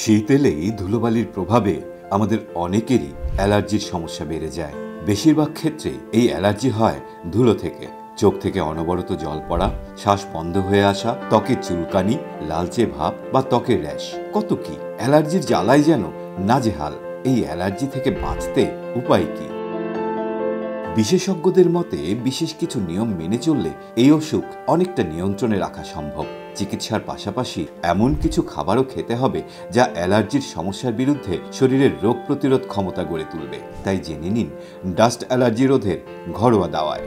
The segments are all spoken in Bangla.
শীত এলেই ধুলোবালির প্রভাবে আমাদের অনেকেরই অ্যালার্জির সমস্যা বেড়ে যায়। বেশিরভাগ ক্ষেত্রে এই অ্যালার্জি হয় ধুলো থেকে। চোখ থেকে অনবরত জল পড়া, শ্বাস বন্ধ হয়ে আসা, ত্বকে চুলকানি, লালচে ভাব বা ত্বকের র্যাশ, কত কি। অ্যালার্জির জ্বালায় যেন নাজেহাল। এই অ্যালার্জি থেকে বাঁচতে উপায় কি? বিশেষজ্ঞদের মতে বিশেষ কিছু নিয়ম মেনে চললে এই অসুখ অনেকটা নিয়ন্ত্রণে রাখা সম্ভব। চিকিৎসার পাশাপাশি এমন কিছু খাবারও খেতে হবে যা অ্যালার্জির সমস্যার বিরুদ্ধে শরীরের রোগ প্রতিরোধ ক্ষমতা গড়ে তুলবে। তাই জেনে নিন ডাস্ট অ্যালার্জি রোধের ঘরোয়া দাওয়ায়।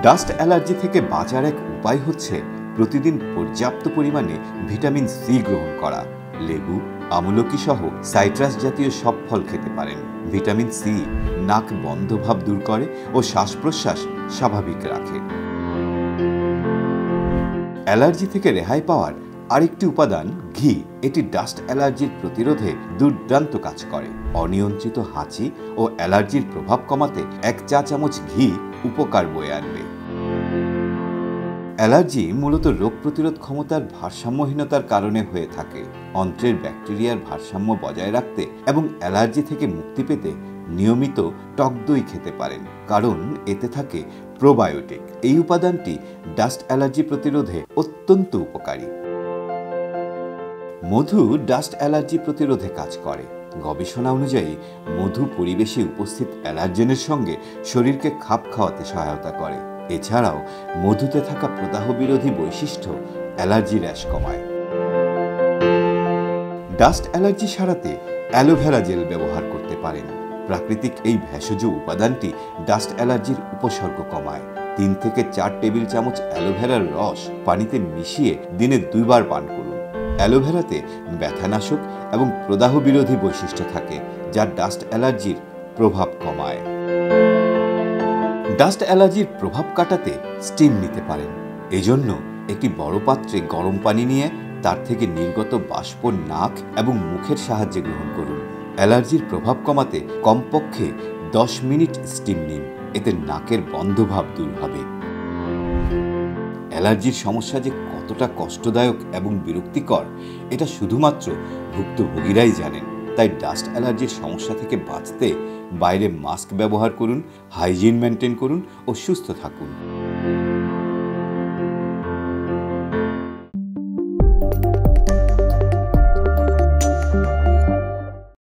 ডাস্ট অ্যালার্জি থেকে বাঁচার এক উপায় হচ্ছে প্রতিদিন পর্যাপ্ত পরিমাণে ভিটামিন সি গ্রহণ করা। লেবু, আমলকি সহ সাইট্রাস জাতীয় সব ফল খেতে পারেন। ভিটামিন সি নাক বন্ধ ভাব দূর করে ও শ্বাস প্রশ্বাস স্বাভাবিক রাখে। অ্যালার্জি থেকে রেহাই পাওয়ার আরেকটি উপাদান ঘি। এটি ডাস্ট অ্যালার্জির প্রতিরোধে দুর্দান্ত কাজ করে। অনিয়ন্ত্রিত হাঁচি ও অ্যালার্জির প্রভাব কমাতে 1 চা চামচ ঘি উপকার বয়ে আনবে। অ্যালার্জি মূলত রোগ প্রতিরোধ ক্ষমতার ভারসাম্যহীনতার কারণে হয়ে থাকে। অন্ত্রের ব্যাকটেরিয়ার ভারসাম্য বজায় রাখতে এবং অ্যালার্জি থেকে মুক্তি পেতে নিয়মিত টক দই খেতে পারেন, কারণ এতে থাকে প্রোবায়োটিক। এই উপাদানটি ডাস্ট অ্যালার্জি প্রতিরোধে অত্যন্ত উপকারী। মধু ডাস্ট অ্যালার্জি প্রতিরোধে কাজ করে। গবেষণা অনুযায়ী মধু পরিবেশে উপস্থিত অ্যালার্জেনের সঙ্গে শরীরকে খাপ খাওয়াতে সহায়তা করে। এছাড়াও মধুতে থাকা প্রদাহ বিরোধী বৈশিষ্ট্য অ্যালার্জি র্যাশ কমায়। ডাস্ট অ্যালার্জি সারাতে অ্যালোভেরা জেল ব্যবহার করতে পারেন। প্রাকৃতিক এই ভেষজ উপাদানটি ডাস্ট অ্যালার্জির উপসর্গ কমায়। 3 থেকে 4 টেবিল চামচ অ্যালোভেরার রস পানিতে মিশিয়ে দিনে 2 বার পান করুন। অ্যালোভেরাতে ব্যথানাশক এবং প্রদাহ বিরোধী বৈশিষ্ট্য থাকে, যা ডাস্ট অ্যালার্জির প্রভাব কমায়। ডাস্ট অ্যালার্জির প্রভাব কাটাতে স্টিম নিতে পারেন। এজন্য একটি বড় পাত্রে গরম পানি নিয়ে তার থেকে নির্গত বাষ্প নাক এবং মুখের সাহায্যে গ্রহণ করুন। অ্যালার্জির প্রভাব কমাতে কমপক্ষে 10 মিনিট স্টিম নিন। এতে নাকের বন্ধভাব দূর হবে। অ্যালার্জির সমস্যা যে কতটা কষ্টদায়ক এবং বিরক্তিকর এটা শুধুমাত্র ভুক্তভোগীরাই জানেন। তাই ডাস্ট অ্যালার্জির সমস্যা থেকে বাঁচতে বাইরে মাস্ক ব্যবহার করুন, হাইজিন মেনটেন করুন ও সুস্থ থাকুন।